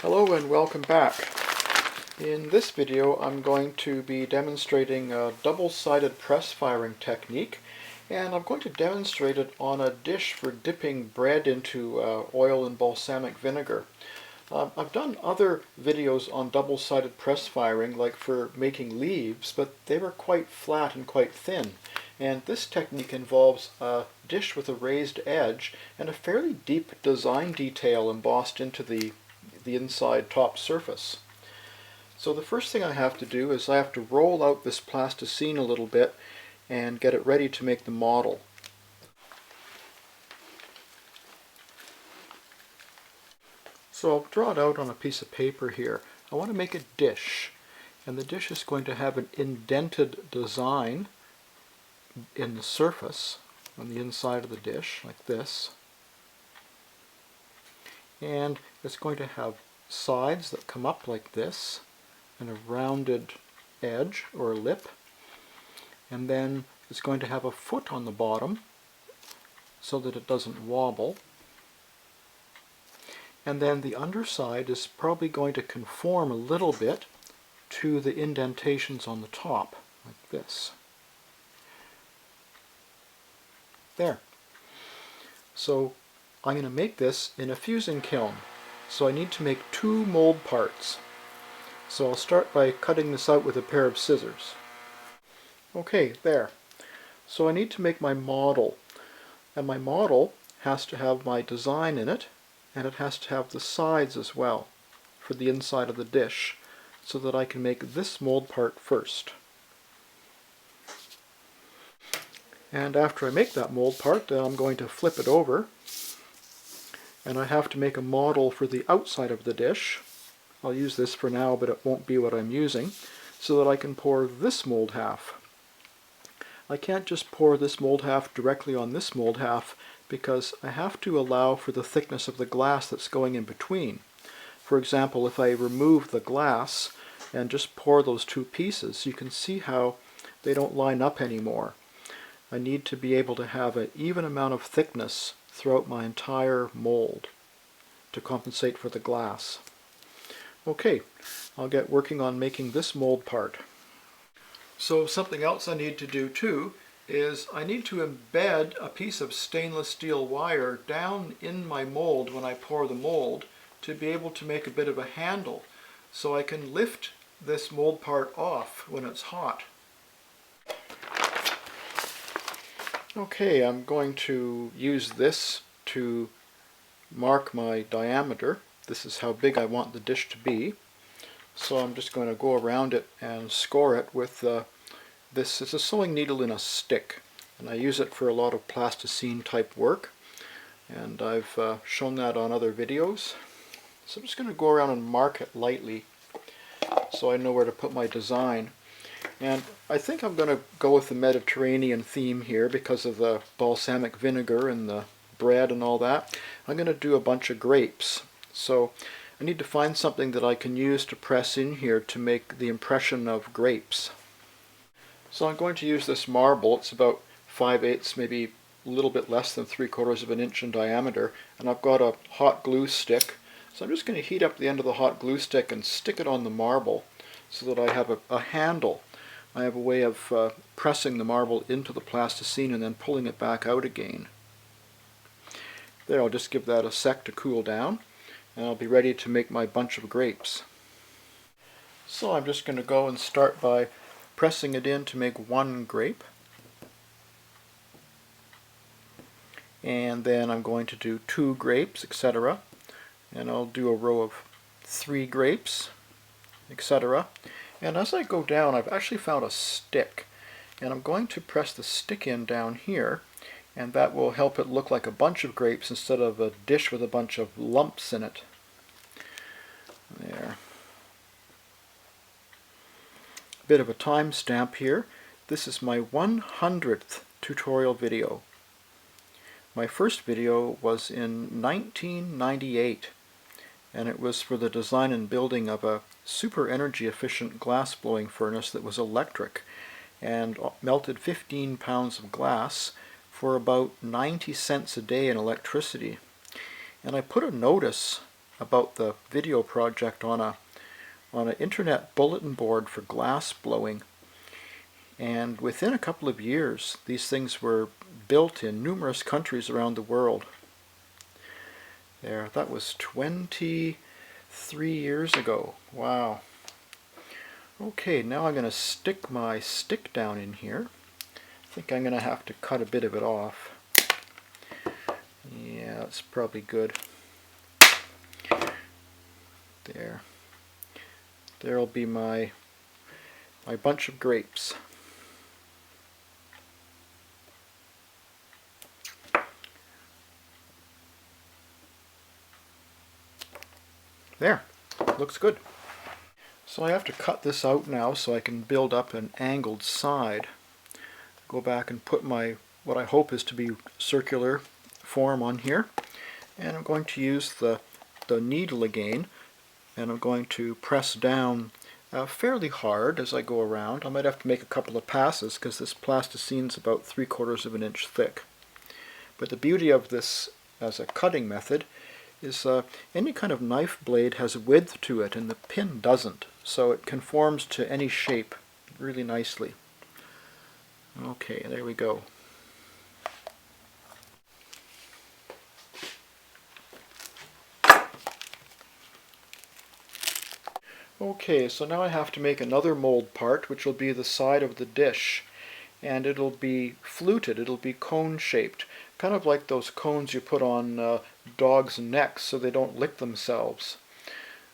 Hello and welcome back. In this video I'm going to be demonstrating a double-sided press firing technique, and I'm going to demonstrate it on a dish for dipping bread into oil and balsamic vinegar. I've done other videos on double-sided press firing, like for making leaves, but they were quite flat and quite thin. And this technique involves a dish with a raised edge and a fairly deep design detail embossed into the inside top surface. So the first thing I have to do is I have to roll out this plasticine a little bit and get it ready to make the model. So I'll draw it out on a piece of paper here. I want to make a dish, and the dish is going to have an indented design in the surface on the inside of the dish, like this. And it's going to have sides that come up like this, and a rounded edge or lip. And then it's going to have a foot on the bottom so that it doesn't wobble. And then the underside is probably going to conform a little bit to the indentations on the top, like this. There. So I'm going to make this in a fusing kiln. So I need to make two mold parts. So I'll start by cutting this out with a pair of scissors. Okay, there. So I need to make my model. And my model has to have my design in it, and it has to have the sides as well for the inside of the dish, so that I can make this mold part first. And after I make that mold part, then I'm going to flip it over, and I have to make a model for the outside of the dish. I'll use this for now, but it won't be what I'm using, so that I can pour this mold half. I can't just pour this mold half directly on this mold half, because I have to allow for the thickness of the glass that's going in between. For example, if I remove the glass and just pour those two pieces, you can see how they don't line up anymore. I need to be able to have an even amount of thickness throughout my entire mold to compensate for the glass. Okay, I'll get working on making this mold part. So something else I need to do too is I need to embed a piece of stainless steel wire down in my mold when I pour the mold to be able to make a bit of a handle so I can lift this mold part off when it's hot. Okay, I'm going to use this to mark my diameter. This is how big I want the dish to be. So I'm just going to go around it and score it with this is a sewing needle in a stick, and I use it for a lot of plasticine type work, and I've shown that on other videos. So I'm just going to go around and mark it lightly so I know where to put my design. And I think I'm going to go with the Mediterranean theme here because of the balsamic vinegar and the bread and all that. I'm going to do a bunch of grapes. So I need to find something that I can use to press in here to make the impression of grapes. So I'm going to use this marble. It's about 5/8, maybe a little bit less than 3/4 of an inch in diameter, and I've got a hot glue stick. So I'm just going to heat up the end of the hot glue stick and stick it on the marble so that I have a handle. I have a way of pressing the marble into the plasticine and then pulling it back out again. There, I'll just give that a sec to cool down, and I'll be ready to make my bunch of grapes. So I'm just going to go and start by pressing it in to make one grape, and then I'm going to do 2 grapes, etc., and I'll do a row of 3 grapes, etc. And as I go down, I've actually found a stick, and I'm going to press the stick in down here, and that will help it look like a bunch of grapes instead of a dish with a bunch of lumps in it. There. Bit of a time stamp here. This is my 100th tutorial video. My first video was in 1998, and it was for the design and building of a super energy efficient glass blowing furnace that was electric and melted 15 pounds of glass for about 90 cents a day in electricity. And I put a notice about the video project on an internet bulletin board for glass blowing. And within a couple of years, these things were built in numerous countries around the world. There, that was 23 years ago. Wow. Okay, now I'm going to stick my stick down in here. I think I'm going to have to cut a bit of it off. Yeah, that's probably good. There. There'll be my bunch of grapes. There, looks good. So I have to cut this out now so I can build up an angled side. Go back and put my, what I hope is to be circular form on here. And I'm going to use the needle again, and I'm going to press down fairly hard as I go around. I might have to make a couple of passes because this plasticine is about 3/4 of an inch thick. But the beauty of this as a cutting method is any kind of knife blade has a width to it and the pin doesn't, so it conforms to any shape really nicely. Okay, there we go. Okay, so now I have to make another mold part, which will be the side of the dish, and it'll be fluted, it'll be cone shaped, kind of like those cones you put on dogs' necks so they don't lick themselves.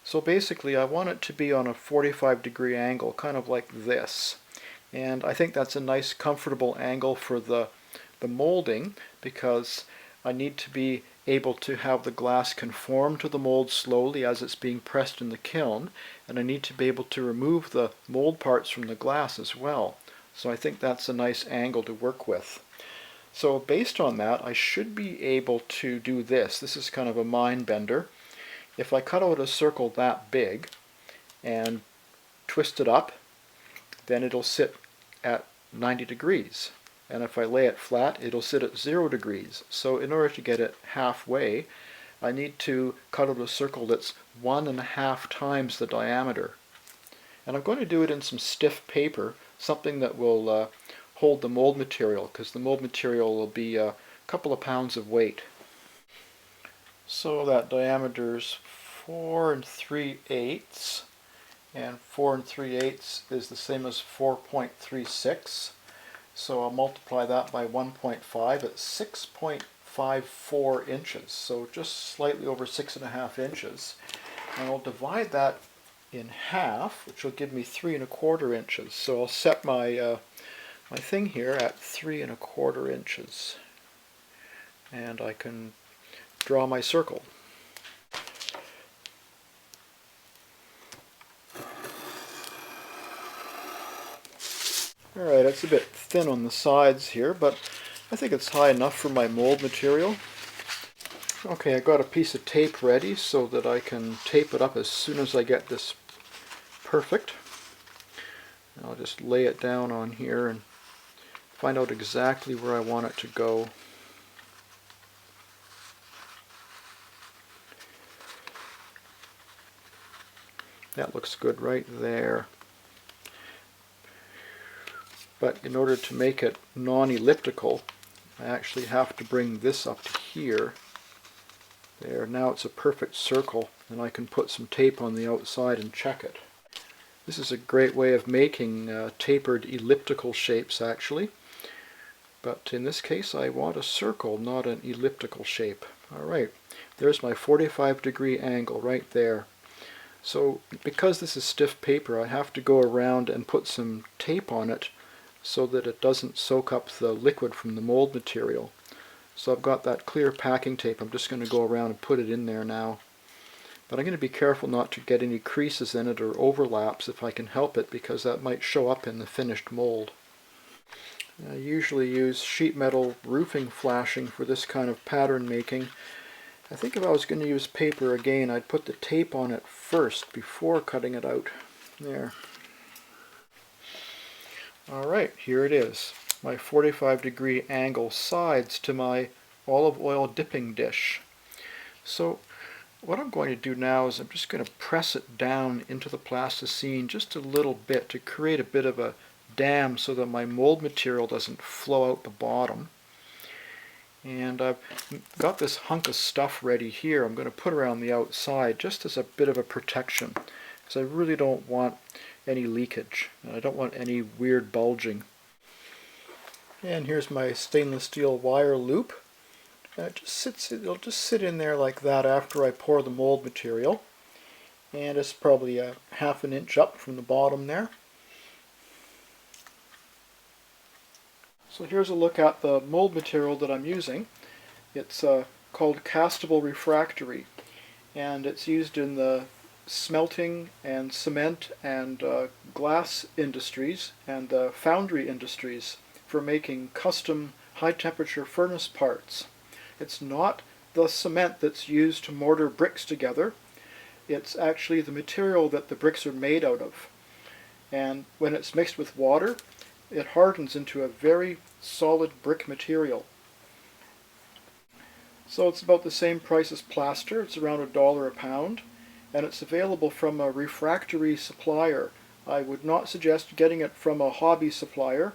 So basically I want it to be on a 45-degree angle, kind of like this, and I think that's a nice comfortable angle for the molding, because I need to be able to have the glass conform to the mold slowly as it's being pressed in the kiln, and I need to be able to remove the mold parts from the glass as well. So I think that's a nice angle to work with. So based on that, I should be able to do this. This is kind of a mind bender. If I cut out a circle that big and twist it up, then it'll sit at 90 degrees. And if I lay it flat, it'll sit at 0 degrees. So in order to get it halfway, I need to cut out a circle that's 1.5 times the diameter. And I'm going to do it in some stiff paper, something that will hold the mold material, because the mold material will be a couple of pounds of weight. So that diameter's 4 3/8, and 4 3/8 is the same as 4.36. So I'll multiply that by 1.5 at 6.54 inches, so just slightly over 6.5 inches. And I'll divide that in half, which will give me 3.25 inches. So I'll set my my thing here at 3.25 inches, and I can draw my circle. Alright, it's a bit thin on the sides here, but I think it's high enough for my mold material. Okay, I got a piece of tape ready so that I can tape it up as soon as I get this perfect. I'll just lay it down on here and find out exactly where I want it to go. That looks good right there. But in order to make it non-elliptical, I actually have to bring this up to here. There, now it's a perfect circle, and I can put some tape on the outside and check it. This is a great way of making tapered elliptical shapes, actually. But in this case I want a circle, not an elliptical shape. Alright, there's my 45-degree angle right there. So because this is stiff paper, I have to go around and put some tape on it so that it doesn't soak up the liquid from the mold material. So I've got that clear packing tape. I'm just going to go around and put it in there now. But I'm going to be careful not to get any creases in it or overlaps if I can help it, because that might show up in the finished mold. I usually use sheet metal roofing flashing for this kind of pattern making. I think if I was going to use paper again, I'd put the tape on it first before cutting it out. There. Alright, here it is. My 45-degree angle sides to my olive oil dipping dish. So what I'm going to do now is I'm just going to press it down into the plasticine just a little bit to create a bit of a dam so that my mold material doesn't flow out the bottom. And I've got this hunk of stuff ready here. I'm going to put around the outside just as a bit of a protection, because I really don't want any leakage. And I don't want any weird bulging. And here's my stainless steel wire loop. It'll just sit in there like that after I pour the mold material. And it's probably a ½ an inch up from the bottom there. So here's a look at the mold material that I'm using. It's called Castable Refractory, and it's used in the smelting and cement and glass industries and the foundry industries for making custom high temperature furnace parts. It's not the cement that's used to mortar bricks together. It's actually the material that the bricks are made out of. And when it's mixed with water, it hardens into a very solid brick material. So it's about the same price as plaster. It's around $1 a pound, and it's available from a refractory supplier. I would not suggest getting it from a hobby supplier,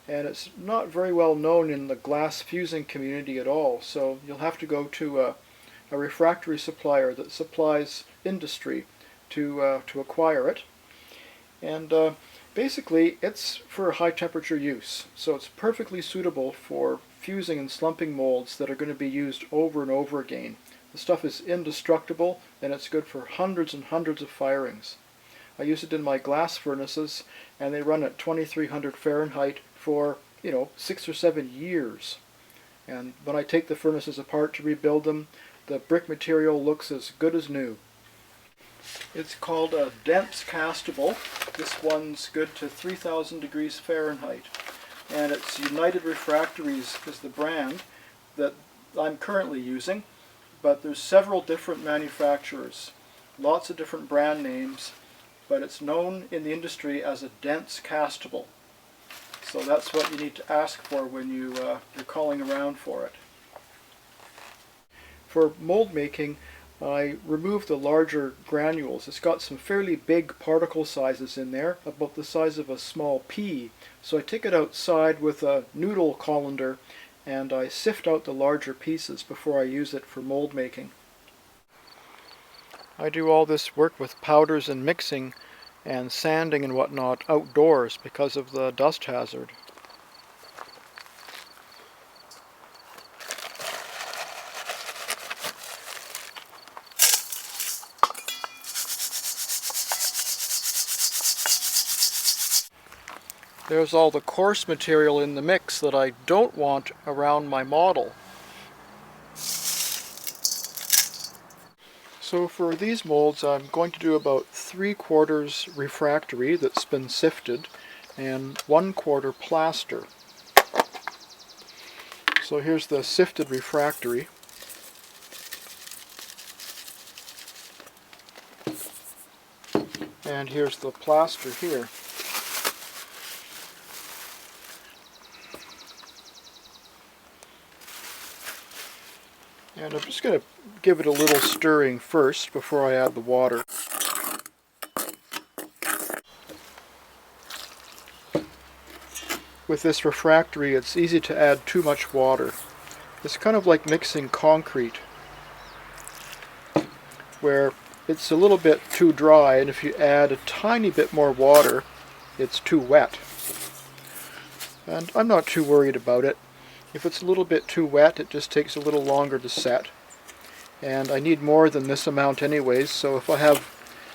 and it's not very well known in the glass fusing community at all, so you'll have to go to a refractory supplier that supplies industry to acquire it. And basically it's for high temperature use, so it's perfectly suitable for fusing and slumping molds that are going to be used over and over again. The stuff is indestructible, and it's good for hundreds and hundreds of firings. I use it in my glass furnaces, and they run at 2300 Fahrenheit for 6 or 7 years. And when I take the furnaces apart to rebuild them, the brick material looks as good as new. It's called a dense castable. This one's good to 3000 degrees Fahrenheit. And it's United Refractories is the brand that I'm currently using, but there's several different manufacturers, lots of different brand names, but it's known in the industry as a dense castable. So that's what you need to ask for when you're calling around for it. For mold making, I removed the larger granules. It's got some fairly big particle sizes in there, about the size of a small pea. So I take it outside with a noodle colander and I sift out the larger pieces before I use it for mold making. I do all this work with powders and mixing and sanding and whatnot outdoors because of the dust hazard. There's all the coarse material in the mix that I don't want around my model. So for these molds I'm going to do about 3/4 refractory that's been sifted and 1/4 plaster. So here's the sifted refractory. And here's the plaster here. And I'm just going to give it a little stirring first before I add the water. With this refractory, it's easy to add too much water. It's kind of like mixing concrete, where it's a little bit too dry, and if you add a tiny bit more water, it's too wet. And I'm not too worried about it. If it's a little bit too wet, it just takes a little longer to set. And I need more than this amount anyways, so if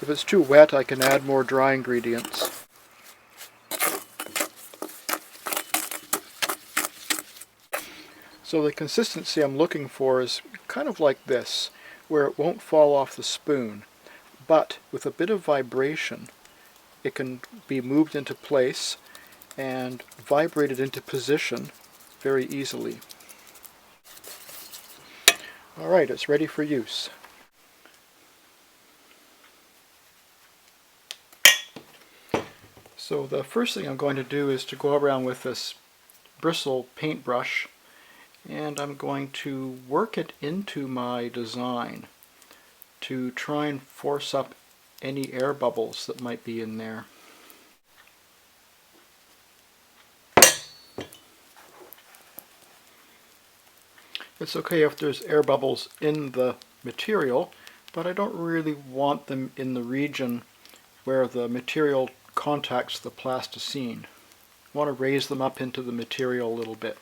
it's too wet, I can add more dry ingredients. So the consistency I'm looking for is kind of like this, where it won't fall off the spoon, but with a bit of vibration, it can be moved into place and vibrated into position very easily. Alright, it's ready for use. So the first thing I'm going to do is to go around with this bristle paintbrush, and I'm going to work it into my design. to try and force up any air bubbles that might be in there. It's okay if there's air bubbles in the material, but I don't really want them in the region where the material contacts the plasticine. I want to raise them up into the material a little bit.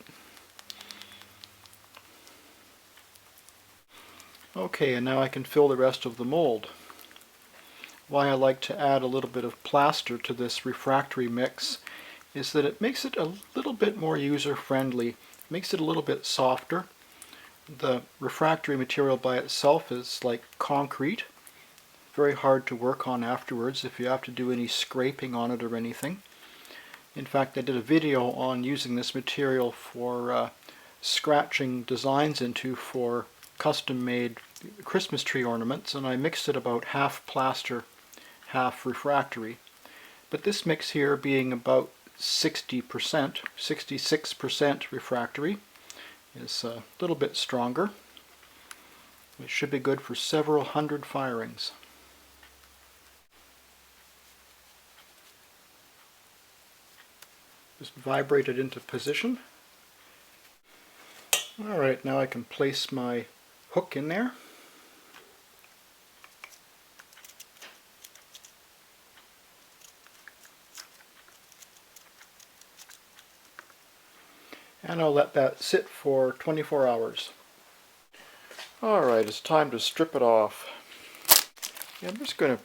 Okay, and now I can fill the rest of the mold. Why I like to add a little bit of plaster to this refractory mix is that it makes it a little bit more user-friendly, makes it a little bit softer. The refractory material by itself is like concrete, very hard to work on afterwards if you have to do any scraping on it or anything. In fact, I did a video on using this material for scratching designs into for custom-made Christmas tree ornaments, and I mixed it about half plaster, half refractory. But this mix here being about 60%, 66% refractory, is a little bit stronger. It should be good for several hundred firings. Just vibrate it into position. Alright, now I can place my hook in there. And I'll let that sit for 24 hours. Alright, it's time to strip it off. I'm just going to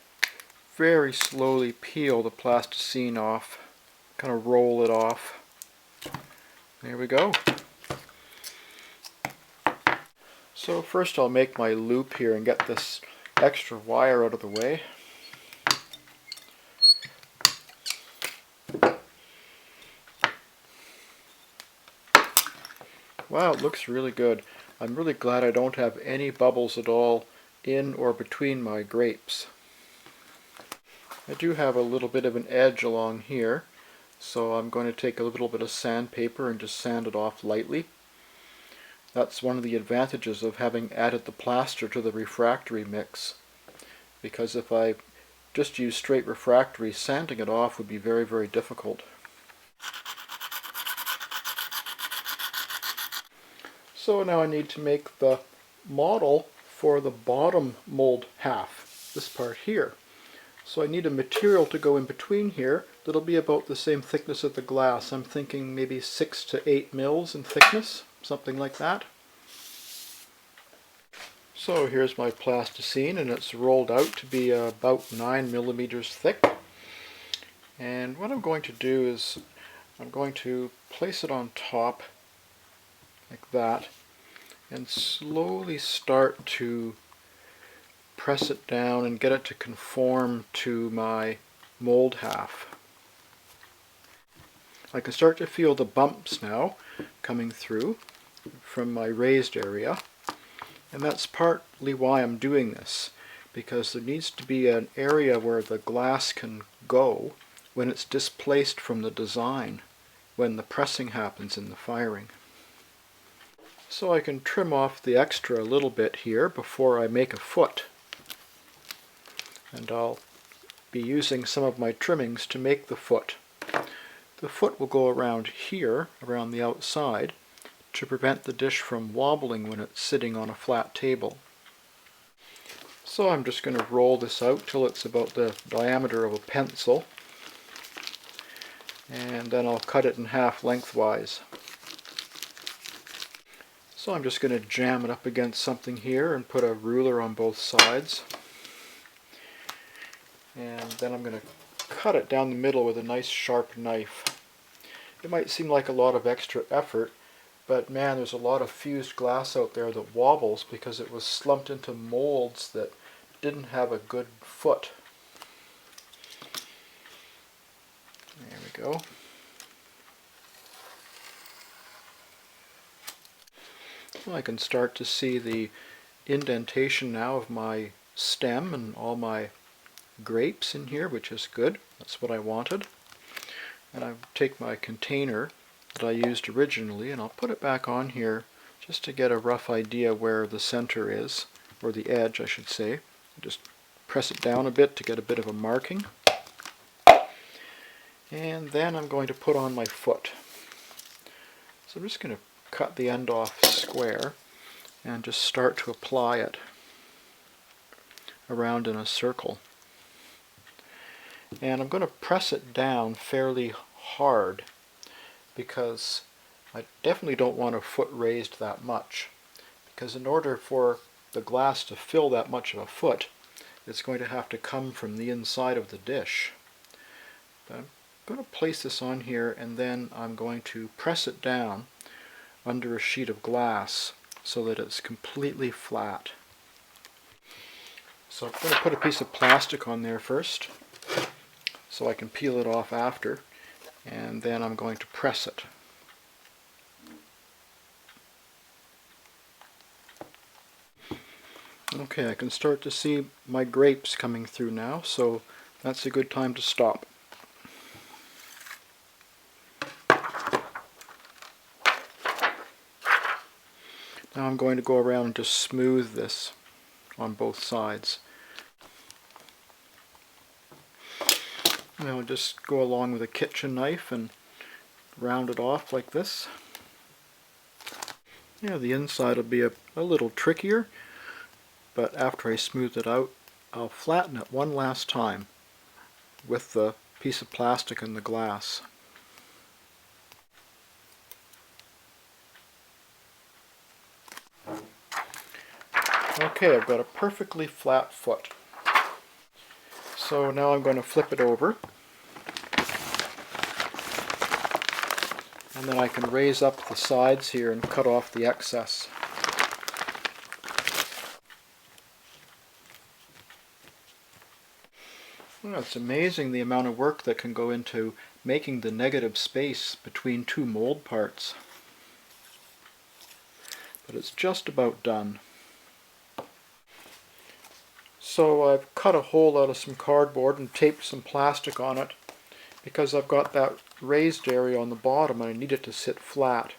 very slowly peel the plasticine off, kind of roll it off. There we go. So first I'll make my loop here and get this extra wire out of the way. Wow, it looks really good. I'm really glad I don't have any bubbles at all in or between my grapes. I do have a little bit of an edge along here, so I'm going to take a little bit of sandpaper and just sand it off lightly. That's one of the advantages of having added the plaster to the refractory mix, because if I just use straight refractory, sanding it off would be very, very difficult. So now I need to make the model for the bottom mold half, this part here. So I need a material to go in between here that'll be about the same thickness as the glass. I'm thinking maybe 6 to 8 mils in thickness, something like that. So here's my plasticine, and it's rolled out to be about 9 millimeters thick. And what I'm going to do is I'm going to place it on top like that and slowly start to press it down and get it to conform to my mold half. I can start to feel the bumps now coming through from my raised area, and that's partly why I'm doing this, because there needs to be an area where the glass can go when it's displaced from the design, when the pressing happens in the firing. So I can trim off the extra a little bit here before I make a foot. And I'll be using some of my trimmings to make the foot. The foot will go around here, around the outside, to prevent the dish from wobbling when it's sitting on a flat table. So I'm just going to roll this out till it's about the diameter of a pencil, and then I'll cut it in half lengthwise. So I'm just going to jam it up against something here and put a ruler on both sides. And then I'm going to cut it down the middle with a nice sharp knife. It might seem like a lot of extra effort, but man, there's a lot of fused glass out there that wobbles because it was slumped into molds that didn't have a good foot. There we go. Well, I can start to see the indentation now of my stem and all my grapes in here, which is good. That's what I wanted. And I take my container that I used originally and I'll put it back on here just to get a rough idea where the center is, or the edge I should say. Just press it down a bit to get a bit of a marking. And then I'm going to put on my foot. So I'm just going to cut the end off square and just start to apply it around in a circle. And I'm going to press it down fairly hard because I definitely don't want a foot raised that much. Because in order for the glass to fill that much of a foot, it's going to have to come from the inside of the dish. But I'm going to place this on here, and then I'm going to press it down under a sheet of glass so that it's completely flat. So I'm going to put a piece of plastic on there first so I can peel it off after, and then I'm going to press it. Okay, I can start to see my grapes coming through now, so that's a good time to stop. Now I'm going to go around and just smooth this on both sides. And I'll just go along with a kitchen knife and round it off like this. Yeah, the inside will be a little trickier, but after I smooth it out, I'll flatten it one last time with the piece of plastic and the glass. Okay, I've got a perfectly flat foot. So now I'm going to flip it over, and then I can raise up the sides here and cut off the excess. Well, it's amazing the amount of work that can go into making the negative space between two mold parts. But it's just about done. So I've cut a hole out of some cardboard and taped some plastic on it because I've got that raised area on the bottom and I need it to sit flat.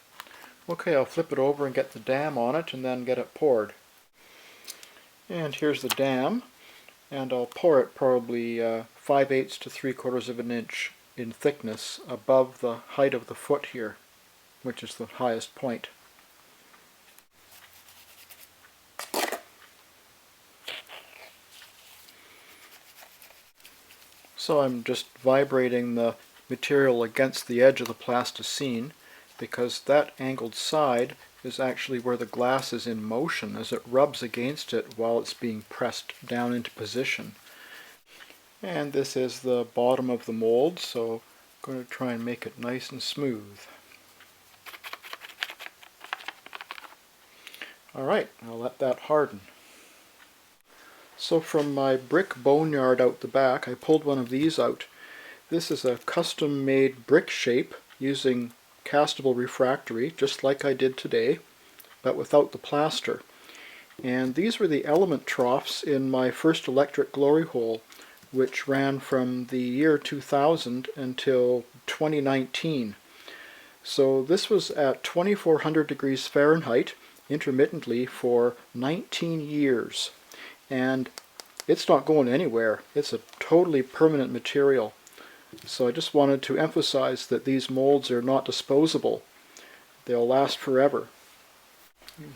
Okay, I'll flip it over and get the dam on it and then get it poured. And here's the dam, and I'll pour it probably 5/8 to 3/4 of an inch in thickness above the height of the foot here, which is the highest point. So I'm just vibrating the material against the edge of the plasticine because that angled side is actually where the glass is in motion as it rubs against it while it's being pressed down into position. And this is the bottom of the mold, so I'm going to try and make it nice and smooth. Alright, I'll let that harden. So from my brick boneyard out the back, I pulled one of these out. This is a custom-made brick shape using castable refractory, just like I did today, but without the plaster. And these were the element troughs in my first electric glory hole, which ran from the year 2000 until 2019. So this was at 2400 degrees Fahrenheit intermittently for 19 years. And it's not going anywhere. It's a totally permanent material. So I just wanted to emphasize that these molds are not disposable. They'll last forever.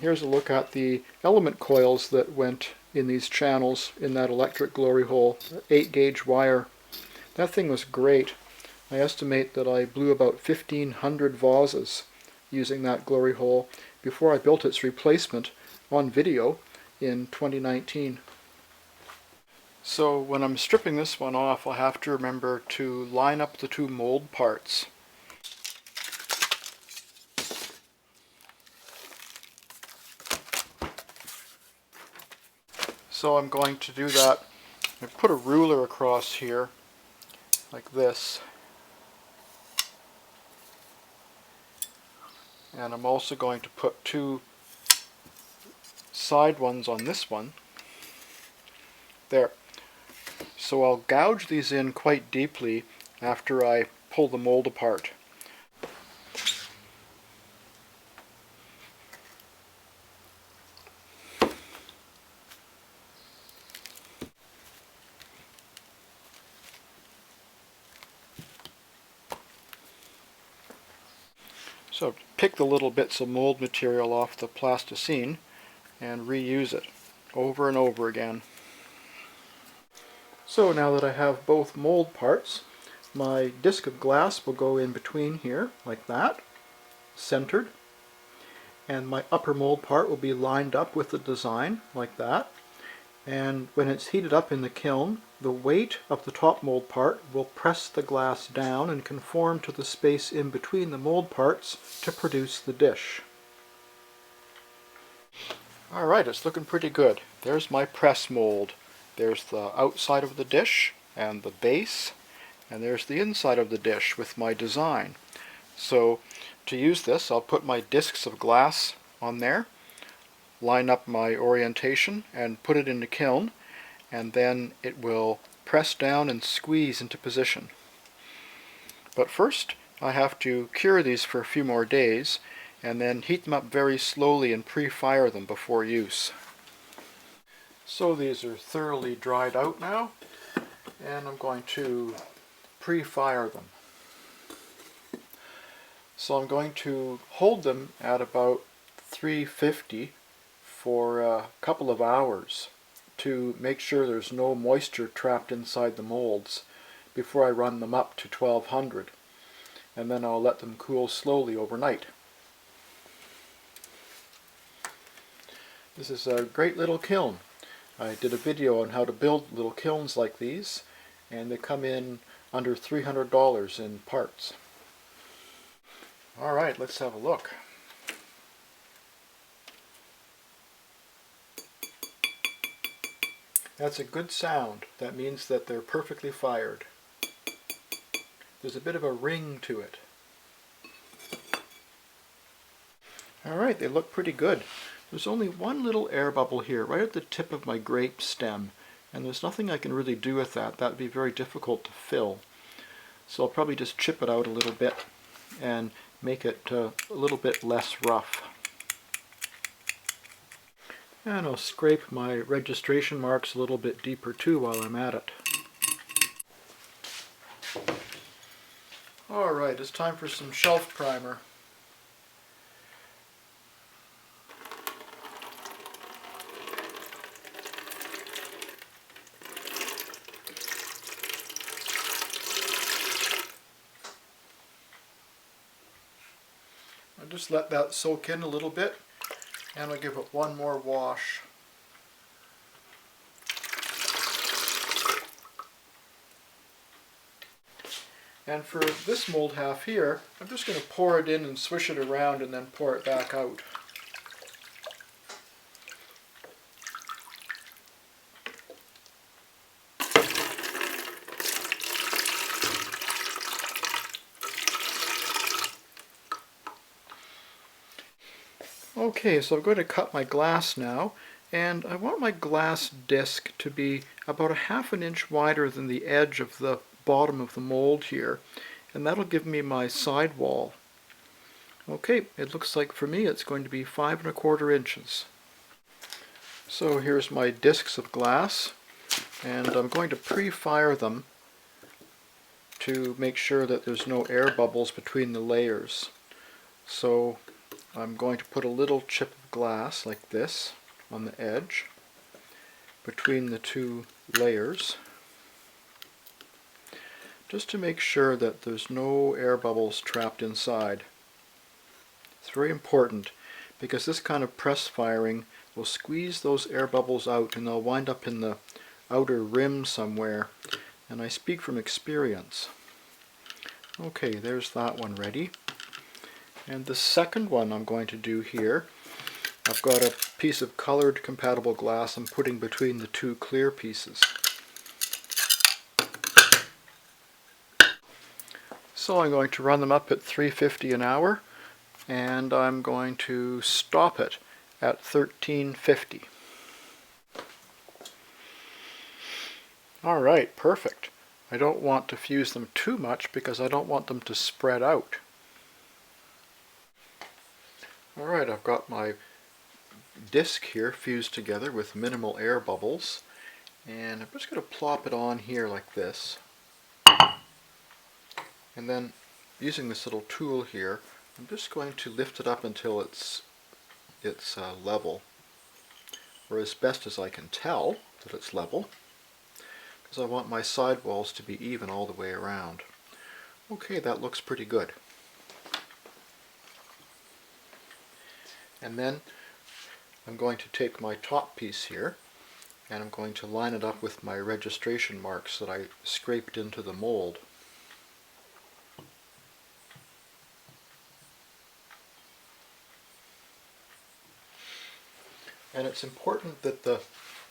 Here's a look at the element coils that went in these channels in that electric glory hole. 8-gauge wire. That thing was great. I estimate that I blew about 1,500 vases using that glory hole before I built its replacement on video in 2019. So when I'm stripping this one off, I'll have to remember to line up the two mold parts. So I'm going to do that. I put a ruler across here like this. And I'm also going to put two side ones on this one. There. So I'll gouge these in quite deeply after I pull the mold apart. So pick the little bits of mold material off the plasticine and reuse it over and over again. So now that I have both mold parts, my disc of glass will go in between here, like that, centered. And my upper mold part will be lined up with the design, like that. And when it's heated up in the kiln, the weight of the top mold part will press the glass down and conform to the space in between the mold parts to produce the dish. Alright, it's looking pretty good. There's my press mold. There's the outside of the dish and the base, and there's the inside of the dish with my design. So to use this, I'll put my discs of glass on there, line up my orientation and put it in the kiln, and then it will press down and squeeze into position. But first I have to cure these for a few more days and then heat them up very slowly and pre-fire them before use. So these are thoroughly dried out now, and I'm going to pre-fire them. So I'm going to hold them at about 350 for a couple of hours to make sure there's no moisture trapped inside the molds before I run them up to 1200, and then I'll let them cool slowly overnight. This is a great little kiln. I did a video on how to build little kilns like these, and they come in under $300 in parts. Alright, let's have a look. That's a good sound. That means that they're perfectly fired. There's a bit of a ring to it. Alright, they look pretty good. There's only one little air bubble here, right at the tip of my grape stem, and there's nothing I can really do with that. That would be very difficult to fill. So I'll probably just chip it out a little bit and make it a little bit less rough. And I'll scrape my registration marks a little bit deeper too while I'm at it. Alright, it's time for some shelf primer. I'll just let that soak in a little bit, and I'll give it one more wash. And for this mold half here, I'm just going to pour it in and swish it around and then pour it back out. Okay, so I'm going to cut my glass now, and I want my glass disc to be about 1/2 inch wider than the edge of the bottom of the mold here, and that'll give me my side wall. Okay, it looks like for me it's going to be 5¼ inches. So here's my discs of glass, and I'm going to pre-fire them to make sure that there's no air bubbles between the layers. So I'm going to put a little chip of glass like this on the edge between the two layers, just to make sure that there's no air bubbles trapped inside. It's very important because this kind of press firing will squeeze those air bubbles out and they'll wind up in the outer rim somewhere, and I speak from experience. Okay, there's that one ready. And the second one I'm going to do here, I've got a piece of colored compatible glass I'm putting between the two clear pieces. So I'm going to run them up at 350 an hour, and I'm going to stop it at 1350. Alright, perfect. I don't want to fuse them too much because I don't want them to spread out. Alright, I've got my disc here fused together with minimal air bubbles, and I'm just going to plop it on here like this, and then using this little tool here I'm just going to lift it up until it's level, or as best as I can tell that it's level, because I want my side walls to be even all the way around. Okay, that looks pretty good. And then I'm going to take my top piece here and I'm going to line it up with my registration marks that I scraped into the mold. And it's important that the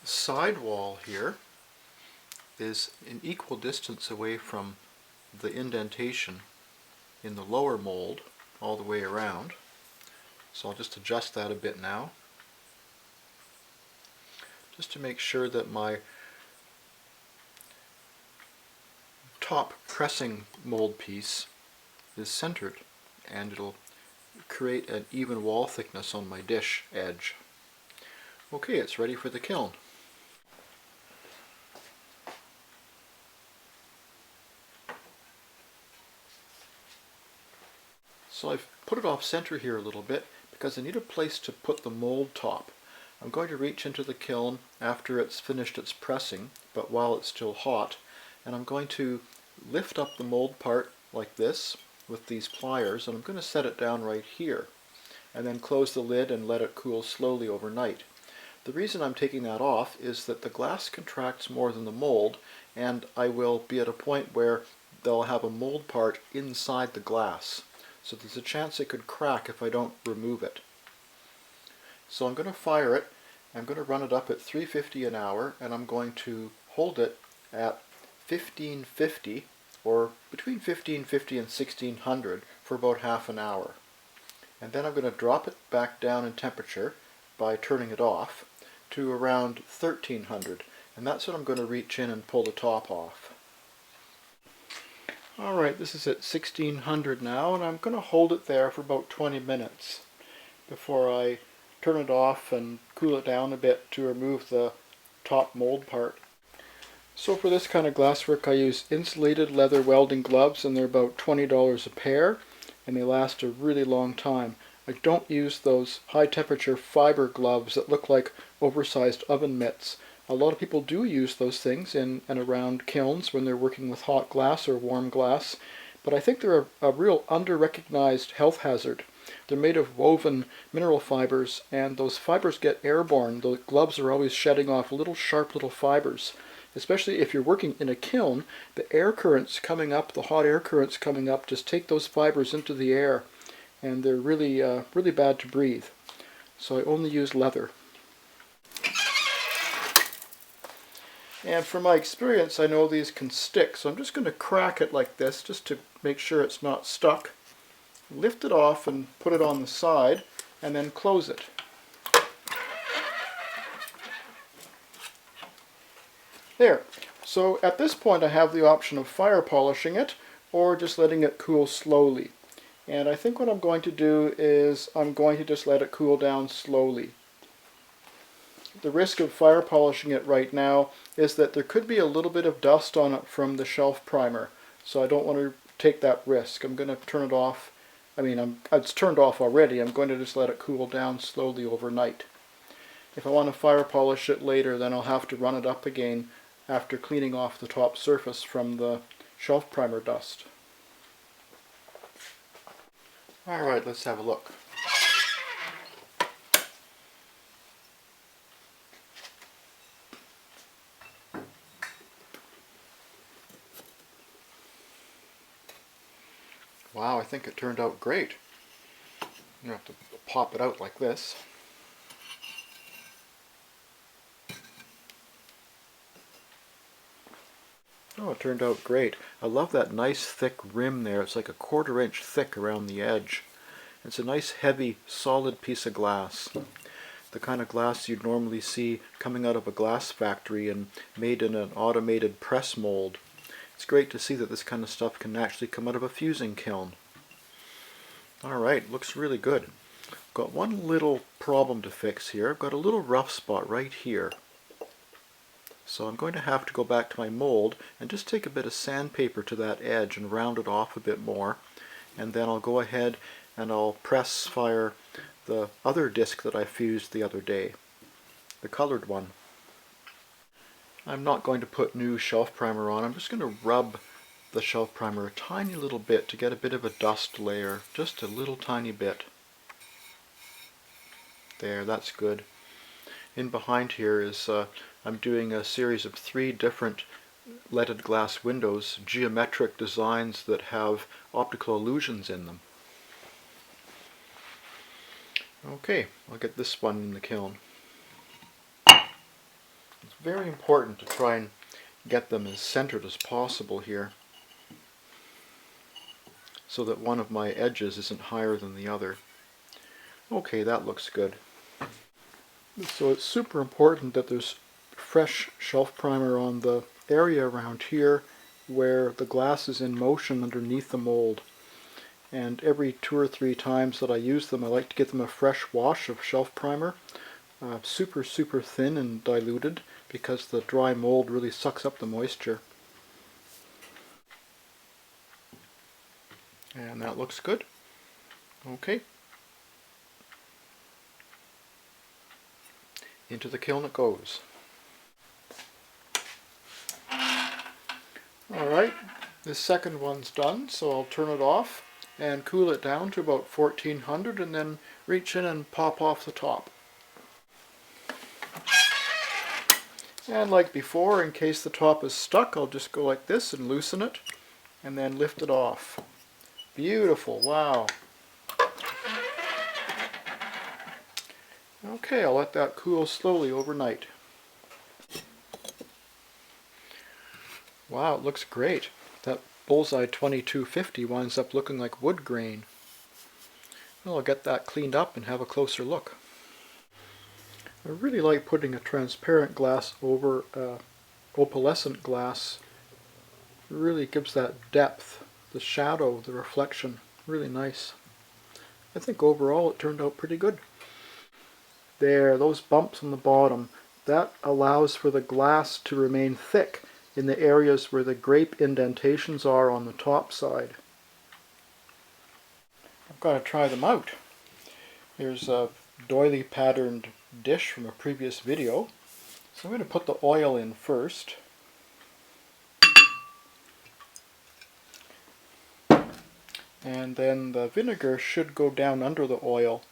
side wall here is an equal distance away from the indentation in the lower mold all the way around. So I'll just adjust that a bit now, just to make sure that my top pressing mold piece is centered, and it'll create an even wall thickness on my dish edge. Okay, it's ready for the kiln. So I've put it off center here a little bit because I need a place to put the mold top. I'm going to reach into the kiln after it's finished its pressing, but while it's still hot, and I'm going to lift up the mold part like this with these pliers, and I'm going to set it down right here, and then close the lid and let it cool slowly overnight. The reason I'm taking that off is that the glass contracts more than the mold, and I will be at a point where they'll have a mold part inside the glass. So there's a chance it could crack if I don't remove it. So I'm going to fire it. I'm going to run it up at 350 an hour, and I'm going to hold it at 1550, or between 1550 and 1600 for about half an hour. And then I'm going to drop it back down in temperature by turning it off to around 1300, and that's when I'm going to reach in and pull the top off. Alright, this is at 1600 now, and I'm going to hold it there for about 20 minutes before I turn it off and cool it down a bit to remove the top mold part. So for this kind of glasswork I use insulated leather welding gloves, and they're about $20 a pair, and they last a really long time. I don't use those high temperature fiber gloves that look like oversized oven mitts. A lot of people do use those things in and around kilns when they're working with hot glass or warm glass, but I think they're a real under-recognized health hazard. They're made of woven mineral fibers, and those fibers get airborne. The gloves are always shedding off sharp little fibers. Especially if you're working in a kiln, the air currents coming up, the hot air currents coming up, just take those fibers into the air, and they're really, really bad to breathe. So I only use leather. And from my experience, I know these can stick, so I'm just going to crack it like this just to make sure it's not stuck. Lift it off and put it on the side, and then close it. There. So at this point I have the option of fire polishing it or just letting it cool slowly. And I think what I'm going to do is I'm going to just let it cool down slowly. The risk of fire polishing it right now is that there could be a little bit of dust on it from the shelf primer, so I don't want to take that risk. I'm going to turn it off. It's turned off already. I'm going to just let it cool down slowly overnight. If I want to fire polish it later, then I'll have to run it up again after cleaning off the top surface from the shelf primer dust. Alright, let's have a look. Wow, I think it turned out great. You have to pop it out like this. Oh, it turned out great. I love that nice thick rim there. It's like a 1/4 inch thick around the edge. It's a nice heavy solid piece of glass. The kind of glass you'd normally see coming out of a glass factory and made in an automated press mold. It's great to see that this kind of stuff can actually come out of a fusing kiln. Alright, looks really good. Got one little problem to fix here. I've got a little rough spot right here. So I'm going to have to go back to my mold and just take a bit of sandpaper to that edge and round it off a bit more, and then I'll go ahead and I'll press fire the other disc that I fused the other day, the colored one. I'm not going to put new shelf primer on, I'm just going to rub the shelf primer a tiny little bit to get a bit of a dust layer, just a little tiny bit. There, that's good. In behind here is I'm doing a series of 3 different leaded glass windows, geometric designs that have optical illusions in them. Okay, I'll get this one in the kiln. It's very important to try and get them as centered as possible here, so that one of my edges isn't higher than the other. Okay, that looks good. So it's super important that there's fresh shelf primer on the area around here where the glass is in motion underneath the mold. And every 2 or 3 times that I use them, I like to give them a fresh wash of shelf primer. Super thin and diluted, because the dry mold really sucks up the moisture. And that looks good. Okay. Into the kiln it goes. Alright, this second one's done, so I'll turn it off and cool it down to about 1400 and then reach in and pop off the top. And like before, in case the top is stuck, I'll just go like this and loosen it and then lift it off. Beautiful, wow. Okay, I'll let that cool slowly overnight. Wow, it looks great. That Bullseye 2250 winds up looking like wood grain. Well, I'll get that cleaned up and have a closer look. I really like putting a transparent glass over opalescent glass. It really gives that depth, the shadow, the reflection. Really nice. I think overall it turned out pretty good. There, those bumps on the bottom, that allows for the glass to remain thick in the areas where the grape indentations are on the top side. I've got to try them out. Here's a doily patterned dish from a previous video. So I'm going to put the oil in first. And then the vinegar should go down under the oil.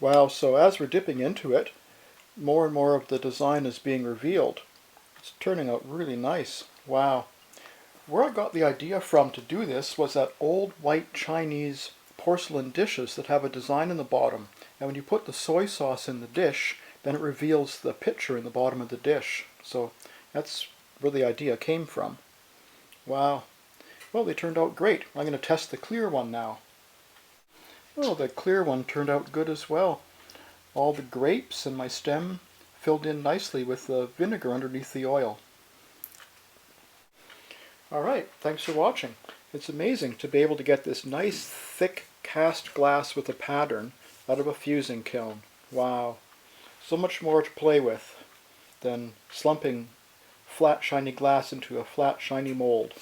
Wow, so as we're dipping into it, more and more of the design is being revealed. It's turning out really nice. Wow. Where I got the idea from to do this was that old white Chinese porcelain dishes that have a design in the bottom. And when you put the soy sauce in the dish, then it reveals the picture in the bottom of the dish. So that's where the idea came from. Wow. Well, they turned out great. I'm going to test the clear one now. Well, the clear one turned out good as well. All the grapes and my stem filled in nicely with the vinegar underneath the oil. Alright, thanks for watching. It's amazing to be able to get this nice thick cast glass with a pattern out of a fusing kiln. Wow. So much more to play with than slumping flat shiny glass into a flat shiny mold.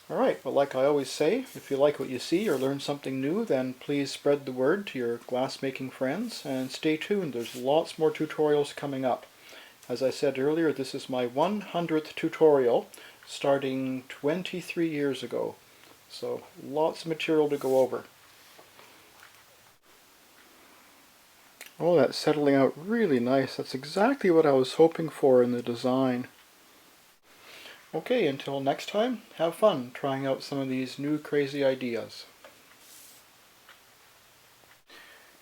Alright, but like I always say, if you like what you see or learn something new, then please spread the word to your glass-making friends, and stay tuned. There's lots more tutorials coming up. As I said earlier, this is my 100th tutorial, starting 23 years ago. So lots of material to go over. Oh, that's settling out really nice. That's exactly what I was hoping for in the design. Okay, until next time, have fun trying out some of these new crazy ideas.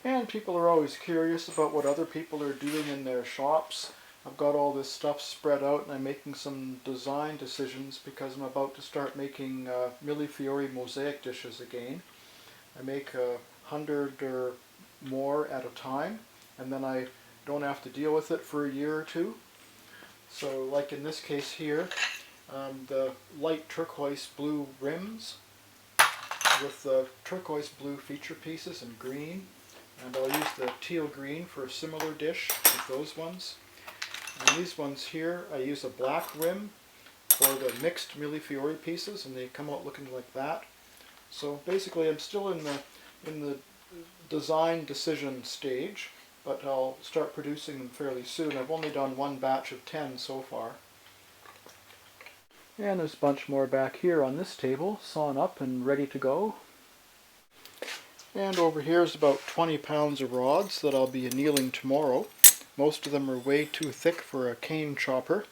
And people are always curious about what other people are doing in their shops. I've got all this stuff spread out and I'm making some design decisions because I'm about to start making Millefiori mosaic dishes again. I make 100 or more at a time, and then I don't have to deal with it for a year or two. So like in this case here, the light turquoise blue rims with the turquoise blue feature pieces and green, and I'll use the teal green for a similar dish with those ones. And these ones here, I use a black rim for the mixed millefiori pieces, and they come out looking like that. So basically I'm still in the design decision stage, but I'll start producing them fairly soon. I've only done one batch of 10 so far. And there's a bunch more back here on this table, sawn up and ready to go. And over here is about 20 pounds of rods that I'll be annealing tomorrow. Most of them are way too thick for a cane chopper.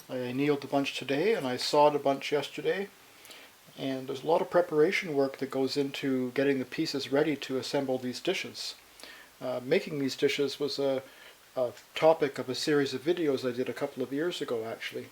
I annealed a bunch today and I sawed a bunch yesterday. And there's a lot of preparation work that goes into getting the pieces ready to assemble these dishes. Making these dishes was a topic of a series of videos I did a couple of years ago, actually.